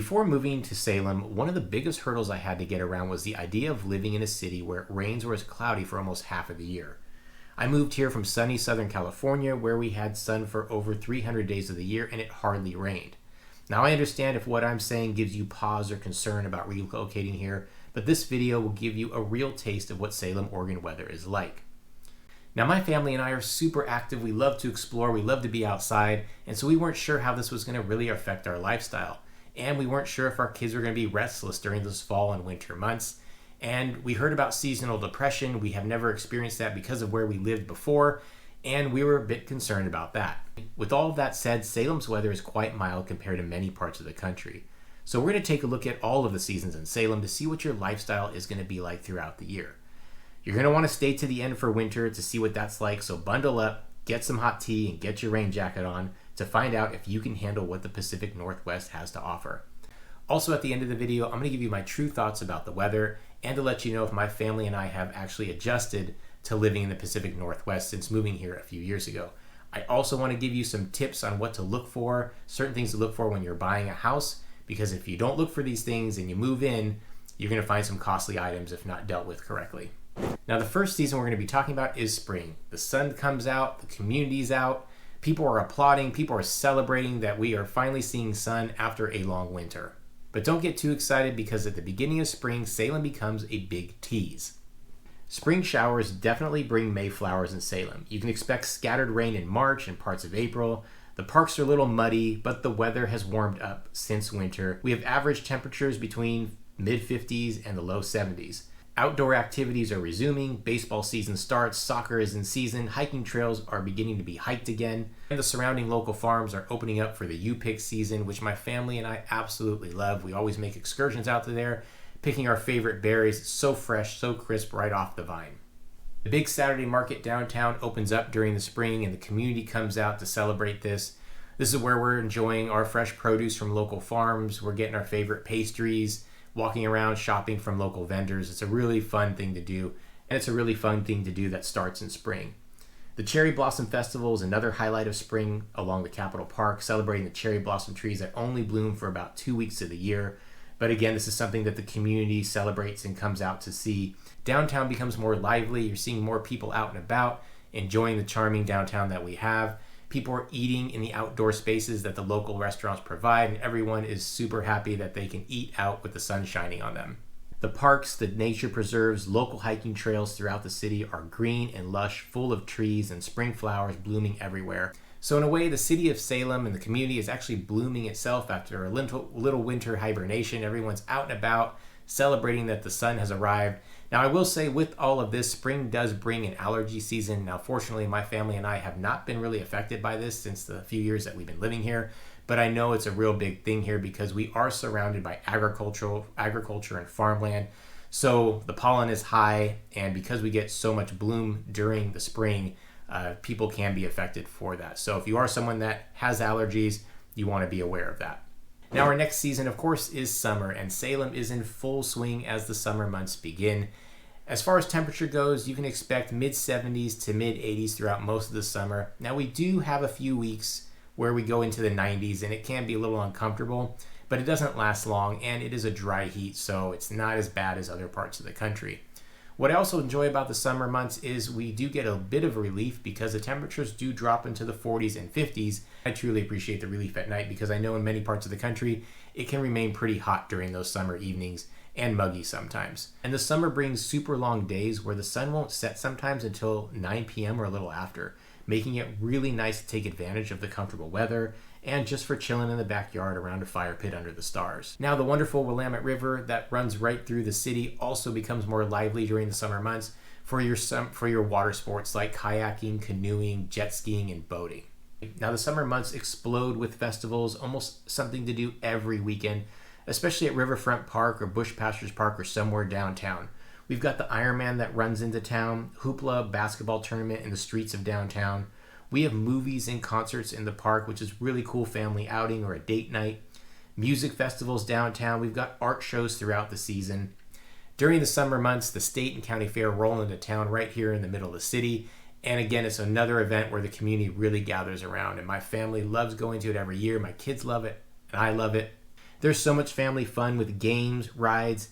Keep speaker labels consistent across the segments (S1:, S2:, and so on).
S1: Before moving to Salem, one of the biggest hurdles I had to get around was the idea of living in a city where it rains or is cloudy for almost half of the year. I moved here from sunny Southern California, where we had sun for over 300 days of the year and it hardly rained. Now I understand if what I'm saying gives you pause or concern about relocating here, but this video will give you a real taste of what Salem, Oregon weather is like. Now my family and I are super active, we love to explore, we love to be outside, and so we weren't sure how this was going to really affect our lifestyle. And we weren't sure if our kids were going to be restless during those fall and winter months. And we heard about seasonal depression. We have never experienced that because of where we lived before, and we were a bit concerned about that. With all of that said, Salem's weather is quite mild compared to many parts of the country. So we're going to take a look at all of the seasons in Salem to see what your lifestyle is going to be like throughout the year. You're going to want to stay to the end for winter to see what that's like, so bundle up, get some hot tea, and get your rain jacket on to find out if you can handle what the Pacific Northwest has to offer. Also, at the end of the video, I'm going to give you my true thoughts about the weather and to let you know if my family and I have actually adjusted to living in the Pacific Northwest since moving here a few years ago. I also want to give you some tips on what to look for, certain things to look for when you're buying a house, because if you don't look for these things and you move in, you're going to find some costly items if not dealt with correctly. Now, the first season we're going to be talking about is spring. The sun comes out, the community's out, people are applauding, people are celebrating that we are finally seeing sun after a long winter. But don't get too excited because at the beginning of spring, Salem becomes a big tease. Spring showers definitely bring Mayflowers in Salem. You can expect scattered rain in March and parts of April. The parks are a little muddy, but the weather has warmed up since winter. We have average temperatures between mid-50s and the low 70s. Outdoor activities are resuming, baseball season starts, soccer is in season, hiking trails are beginning to be hiked again, and the surrounding local farms are opening up for the U-pick season, which my family and I absolutely love. We always make excursions out to there, picking our favorite berries. It's so fresh, so crisp, right off the vine. The big Saturday market downtown opens up during the spring and the community comes out to celebrate this. This is where we're enjoying our fresh produce from local farms, we're getting our favorite pastries, walking around shopping from local vendors. It's a really fun thing to do, and it's a really fun thing to do that starts in spring. The Cherry Blossom Festival is another highlight of spring along the Capitol Park, celebrating the cherry blossom trees that only bloom for about 2 weeks of the year. But again, this is something that the community celebrates and comes out to see. Downtown becomes more lively. You're seeing more people out and about, enjoying the charming downtown that we have. People are eating in the outdoor spaces that the local restaurants provide, and everyone is super happy that they can eat out with the sun shining on them. The parks, the nature preserves, local hiking trails throughout the city are green and lush, full of trees and spring flowers blooming everywhere. So in a way, the city of Salem and the community is actually blooming itself after a little winter hibernation. Everyone's out and about, celebrating that the sun has arrived. Now, I will say with all of this, spring does bring an allergy season. Now, fortunately, my family and I have not been really affected by this since the few years that we've been living here, but I know it's a real big thing here because we are surrounded by agriculture and farmland. So the pollen is high, and because we get so much bloom during the spring, people can be affected for that. So if you are someone that has allergies, you want to be aware of that. Now, our next season, of course, is summer, and Salem is in full swing as the summer months begin. As far as temperature goes, you can expect mid-70s to mid-80s throughout most of the summer. Now, we do have a few weeks where we go into the 90s, and it can be a little uncomfortable, but it doesn't last long, and it is a dry heat, so it's not as bad as other parts of the country. What I also enjoy about the summer months is we do get a bit of relief because the temperatures do drop into the 40s and 50s. I truly appreciate the relief at night because I know in many parts of the country it can remain pretty hot during those summer evenings and muggy sometimes. And the summer brings super long days where the sun won't set sometimes until 9 p.m. or a little after, making it really nice to take advantage of the comfortable weather and just for chilling in the backyard around a fire pit under the stars. Now, the wonderful Willamette River that runs right through the city also becomes more lively during the summer months for your water sports like kayaking, canoeing, jet skiing, and boating. Now, the summer months explode with festivals, almost something to do every weekend, especially at Riverfront Park or Bush Pastures Park or somewhere downtown. We've got the Ironman that runs into town, hoopla basketball tournament in the streets of downtown. We have movies and concerts in the park, which is really cool family outing or a date night. Music festivals downtown. We've got art shows throughout the season. During the summer months, the state and county fair roll into town right here in the middle of the city. And again, it's another event where the community really gathers around. And my family loves going to it every year. My kids love it, and I love it. There's so much family fun with games, rides,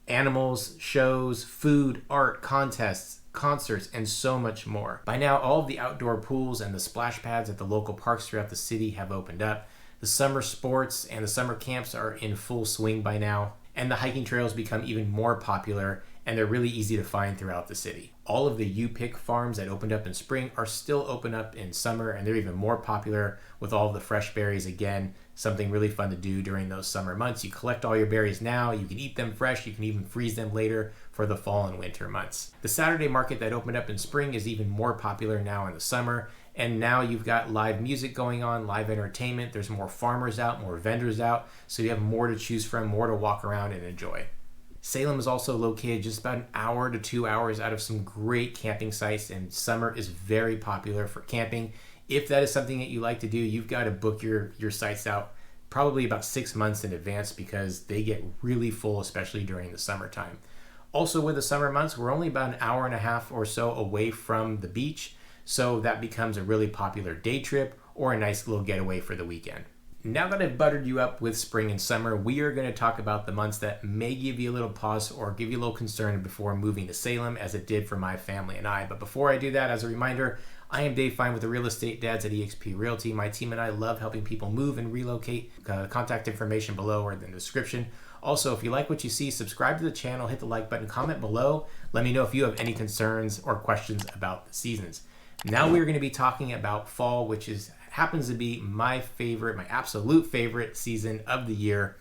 S1: animals, shows, food, art, contests, concerts, and so much more. By now, all of the outdoor pools and the splash pads at the local parks throughout the city have opened up. The summer sports and the summer camps are in full swing by now, and the hiking trails become even more popular, and they're really easy to find throughout the city. All of the U-Pick farms that opened up in spring are still open up in summer, and they're even more popular with all of the fresh berries. Again, something really fun to do during those summer months. You collect all your berries now, you can eat them fresh, you can even freeze them later for the fall and winter months. The Saturday market that opened up in spring is even more popular now in the summer, and now you've got live music going on, live entertainment, there's more farmers out, more vendors out, so you have more to choose from, more to walk around and enjoy. Salem is also located just about an hour to 2 hours out of some great camping sites, and summer is very popular for camping. If that is something that you like to do, you've got to book your sites out probably about 6 months in advance because they get really full, especially during the summertime. Also, with the summer months, we're only about an hour and a half or so away from the beach, so that becomes a really popular day trip or a nice little getaway for the weekend. Now that I've buttered you up with spring and summer, we are going to talk about the months that may give you a little pause or give you a little concern before moving to Salem, as it did for my family and I. But before I do that, as a reminder, I am Dave Fine with the Real Estate Dads at eXp Realty. My team and I love helping people move and relocate. Contact information below or in the description. Also, if you like what you see, subscribe to the channel, hit the like button, comment below. Let me know if you have any concerns or questions about the seasons. Now we're going to be talking about fall, which happens to be my absolute favorite season of the year.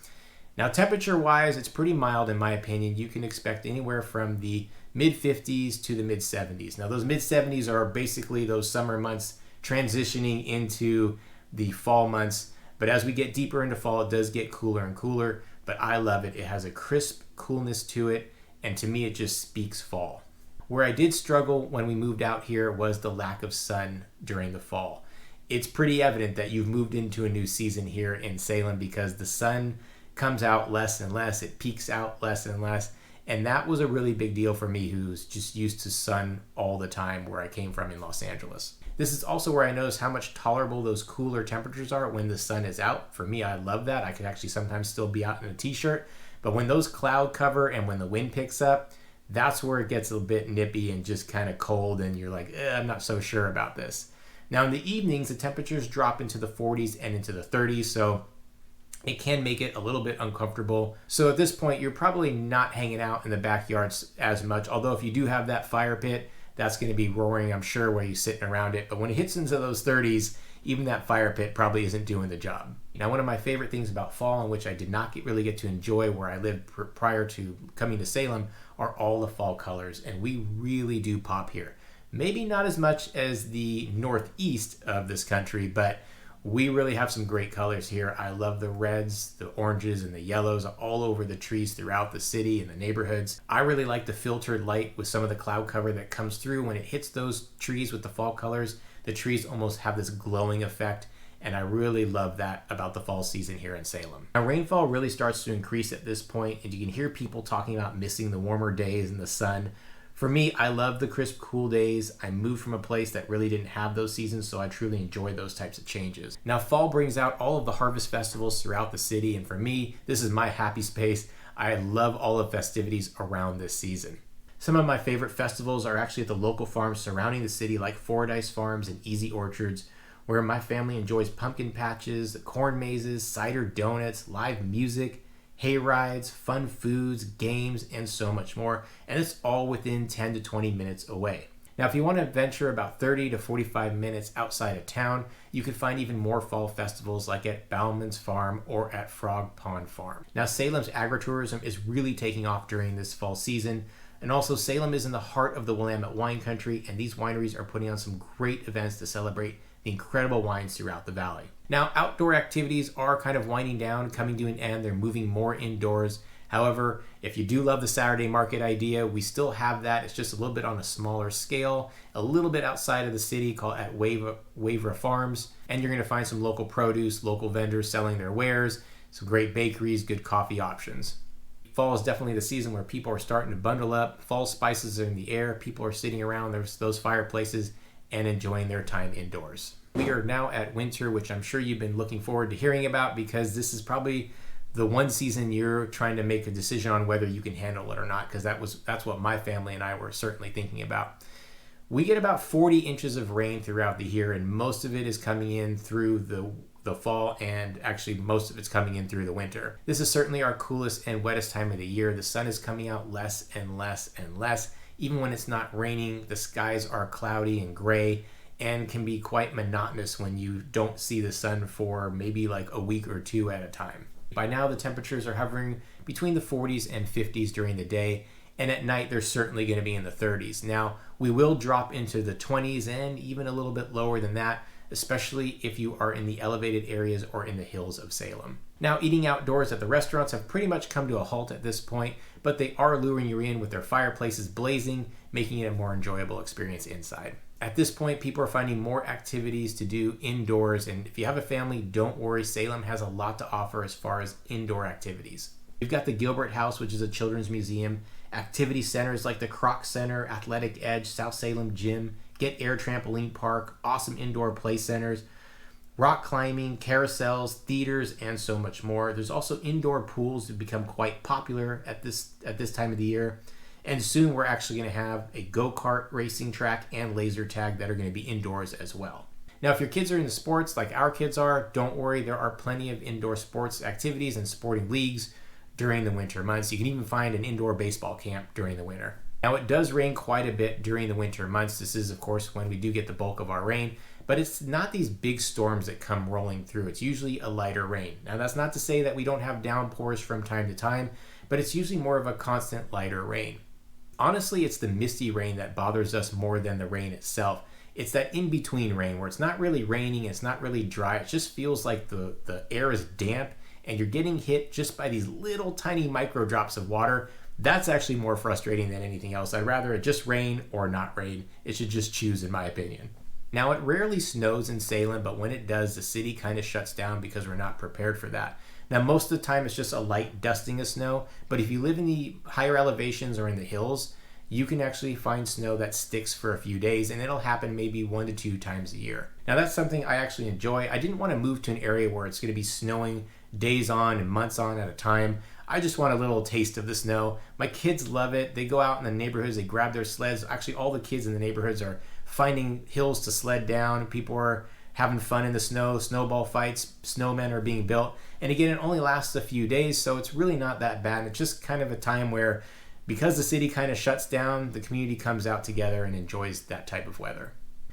S1: Now, temperature-wise, it's pretty mild in my opinion. You can expect anywhere from the mid-50s to the mid-70s. Now, those mid-70s are basically those summer months transitioning into the fall months. But as we get deeper into fall, it does get cooler and cooler. But I love it. It has a crisp coolness to it. And to me, it just speaks fall. Where I did struggle when we moved out here was the lack of sun during the fall. It's pretty evident that you've moved into a new season here in Salem because the sun comes out less and less. It peaks out less and less. And that was a really big deal for me, who's just used to sun all the time where I came from in Los Angeles. This is also where I noticed how much tolerable those cooler temperatures are when the sun is out. For me, I love that. I could actually sometimes still be out in a t-shirt. But when those cloud cover and when the wind picks up, that's where it gets a bit nippy and just kind of cold, and you're like, I'm not so sure about this. Now in the evenings, the temperatures drop into the 40s and into the 30s, so it can make it a little bit uncomfortable. So at this point, you're probably not hanging out in the backyards as much, although if you do have that fire pit, that's going to be roaring, I'm sure, where you're sitting around it. But when it hits into those 30s, even that fire pit probably isn't doing the job. Now, one of my favorite things about fall, in which I did not really get to enjoy where I lived prior to coming to Salem, are all the fall colors, and we really do pop here. Maybe not as much as the northeast of this country, but we really have some great colors here. I love the reds, the oranges, and the yellows all over the trees throughout the city and the neighborhoods. I really like the filtered light with some of the cloud cover that comes through. When it hits those trees with the fall colors, the trees almost have this glowing effect, and I really love that about the fall season here in Salem. Now, rainfall really starts to increase at this point, and you can hear people talking about missing the warmer days and the sun. For me, I love the crisp, cool days. I moved from a place that really didn't have those seasons, so I truly enjoy those types of changes. Now, fall brings out all of the harvest festivals throughout the city, and for me, this is my happy space. I love all the festivities around this season. Some of my favorite festivals are actually at the local farms surrounding the city, like Fordyce Farms and Easy Orchards, where my family enjoys pumpkin patches, corn mazes, cider donuts, live music, hay rides, fun foods, games, and so much more. And it's all within 10 to 20 minutes away. Now, if you want to venture about 30 to 45 minutes outside of town, you can find even more fall festivals like at Bauman's Farm or at Frog Pond Farm. Now, Salem's agritourism is really taking off during this fall season. And also, Salem is in the heart of the Willamette wine country, and these wineries are putting on some great events to celebrate the incredible wines throughout the valley. Now, outdoor activities are kind of winding down, coming to an end. They're moving more indoors. However, if you do love the Saturday market idea, we still have that. It's just a little bit on a smaller scale, a little bit outside of the city, called at Wavera Farms. And you're going to find some local produce, local vendors selling their wares, some great bakeries, good coffee options. Fall is definitely the season where people are starting to bundle up. Fall spices are in the air. People are sitting around those fireplaces and enjoying their time indoors. We are now at winter, which I'm sure you've been looking forward to hearing about, because this is probably the one season you're trying to make a decision on whether you can handle it or not, because that's what my family and I were certainly thinking about. We get about 40 inches of rain throughout the year, and most of it is coming in through the fall, and actually most of it's coming in through the winter. This is certainly our coolest and wettest time of the year. The sun is coming out less and less and less. Even when it's not raining, the skies are cloudy and gray and can be quite monotonous when you don't see the sun for maybe like a week or two at a time. By now, the temperatures are hovering between the 40s and 50s during the day, and at night they're certainly going to be in the 30s. Now, we will drop into the 20s and even a little bit lower than that, especially if you are in the elevated areas or in the hills of Salem. Now, eating outdoors at the restaurants have pretty much come to a halt at this point, but they are luring you in with their fireplaces blazing, making it a more enjoyable experience inside. At this point, people are finding more activities to do indoors, and if you have a family, don't worry, Salem has a lot to offer as far as indoor activities. We've got the Gilbert House, which is a children's museum, activity centers like the Croc Center, Athletic Edge, South Salem Gym, Get Air Trampoline Park, awesome indoor play centers, rock climbing, carousels, theaters, and so much more. There's also indoor pools that become quite popular at this time of the year. And soon we're actually going to have a go-kart racing track and laser tag that are going to be indoors as well. Now, if your kids are into sports like our kids are, don't worry, there are plenty of indoor sports activities and sporting leagues during the winter months. You can even find an indoor baseball camp during the winter. Now, it does rain quite a bit during the winter months. This is, of course, when we do get the bulk of our rain, but it's not these big storms that come rolling through. It's usually a lighter rain. Now, that's not to say that we don't have downpours from time to time, but it's usually more of a constant lighter rain. Honestly, it's the misty rain that bothers us more than the rain itself. It's that in-between rain where it's not really raining, it's not really dry. It just feels like the air is damp and you're getting hit just by these little tiny micro drops of water. That's actually more frustrating than anything else. I'd rather it just rain or not rain. It should just choose, in my opinion. Now, it rarely snows in Salem, but when it does, the city kind of shuts down because we're not prepared for that. Now, most of the time, it's just a light dusting of snow, but if you live in the higher elevations or in the hills, you can actually find snow that sticks for a few days, and it'll happen maybe 1 to 2 times a year. Now, that's something I actually enjoy. I didn't want to move to an area where it's going to be snowing days on and months on at a time. I just want a little taste of the snow. My kids love it. They go out in the neighborhoods, they grab their sleds. Actually, all the kids in the neighborhoods are finding hills to sled down. People are having fun in the snow, snowball fights, snowmen are being built. And again, it only lasts a few days, so it's really not that bad. It's just kind of a time where, because the city kind of shuts down, the community comes out together and enjoys that type of weather.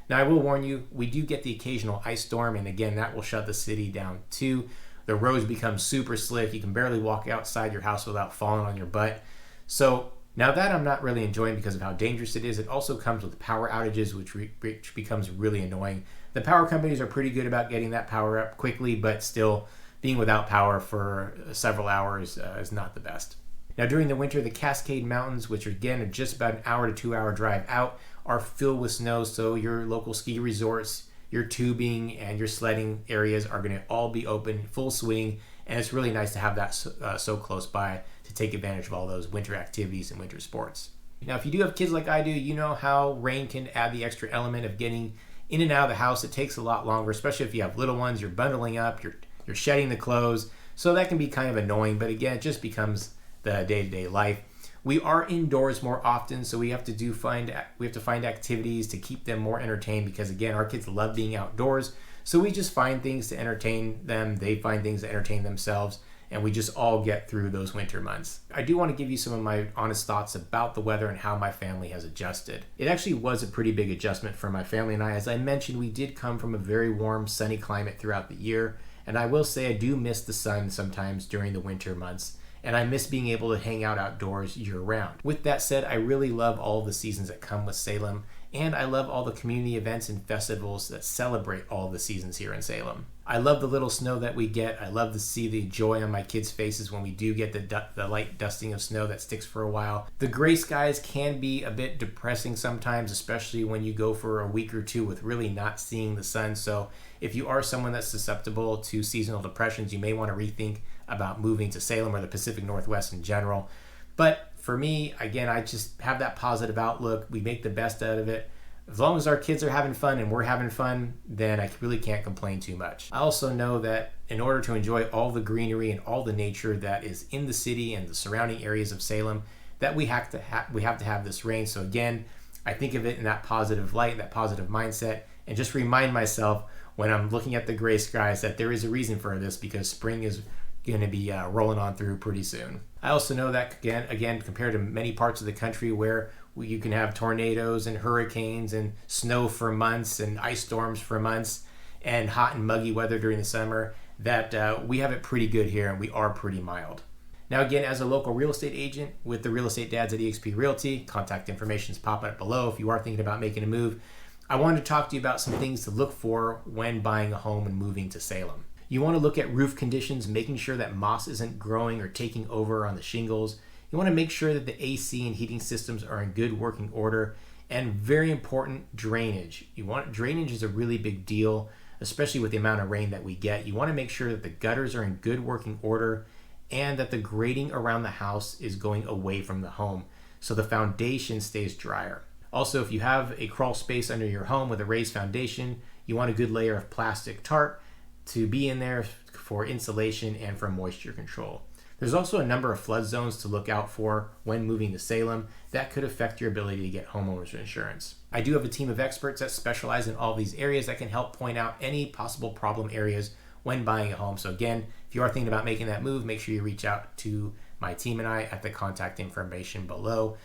S1: Now, I will warn you, we do get the occasional ice storm, and again, that will shut the city down too. The roads become super slick. You can barely walk outside your house without falling on your butt. So now that I'm not really enjoying because of how dangerous it is, it also comes with power outages, which becomes really annoying. The power companies are pretty good about getting that power up quickly, but still being without power for several hours is not the best. Now, during the winter, the Cascade Mountains, which again are just about an hour to 2 hour drive out, are filled with snow. So your local ski resorts, your tubing, and your sledding areas are going to all be open, full swing. And it's really nice to have that so close by to take advantage of all those winter activities and winter sports. Now, if you do have kids like I do, you know how rain can add the extra element of getting in and out of the house. It takes a lot longer, especially if you have little ones. You're bundling up, you're shedding the clothes. So that can be kind of annoying. But again, it just becomes the day-to-day life. We are indoors more often, so we have to find activities to keep them more entertained, because again, our kids love being outdoors. So we just find things to entertain them, they find things to entertain themselves, and we just all get through those winter months. I do want to give you some of my honest thoughts about the weather and how my family has adjusted. It actually was a pretty big adjustment for my family and I. As I mentioned, we did come from a very warm, sunny climate throughout the year, and I will say I do miss the sun sometimes during the winter months. And I miss being able to hang out outdoors year-round. With that said, I really love all the seasons that come with Salem, and I love all the community events and festivals that celebrate all the seasons here in Salem. I love the little snow that we get. I love to see the joy on my kids' faces when we do get the light dusting of snow that sticks for a while. The gray skies can be a bit depressing sometimes, especially when you go for a week or two with really not seeing the sun. So if you are someone that's susceptible to seasonal depressions, you may want to rethink about moving to Salem or the Pacific Northwest in general. But for me, again, I just have that positive outlook. We make the best out of it. As long as our kids are having fun and we're having fun, then I really can't complain too much. I also know that in order to enjoy all the greenery and all the nature that is in the city and the surrounding areas of Salem, that we have to have this rain. So again, I think of it in that positive light, that positive mindset, and just remind myself when I'm looking at the gray skies that there is a reason for this, because spring is going to be rolling on through pretty soon. I also know that again, compared to many parts of the country where you can have tornadoes and hurricanes and snow for months and ice storms for months and hot and muggy weather during the summer, that we have it pretty good here and we are pretty mild. Now again, as a local real estate agent with the Real Estate Dads at eXp Realty, contact information is popping up below if you are thinking about making a move. I wanted to talk to you about some things to look for when buying a home and moving to Salem. You want to look at roof conditions, making sure that moss isn't growing or taking over on the shingles. You want to make sure that the AC and heating systems are in good working order, and very important, drainage. Drainage is a really big deal, especially with the amount of rain that we get. You want to make sure that the gutters are in good working order and that the grading around the house is going away from the home so the foundation stays drier. Also, if you have a crawl space under your home with a raised foundation, you want a good layer of plastic tarp to be in there for insulation and for moisture control. There's also a number of flood zones to look out for when moving to Salem that could affect your ability to get homeowners insurance. I do have a team of experts that specialize in all these areas that can help point out any possible problem areas when buying a home. So again, if you are thinking about making that move, make sure you reach out to my team and I at the contact information below.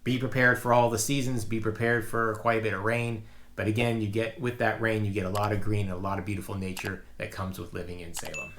S1: Be prepared for all the seasons, be prepared for quite a bit of rain. But again, with that rain, you get a lot of green and a lot of beautiful nature that comes with living in Salem.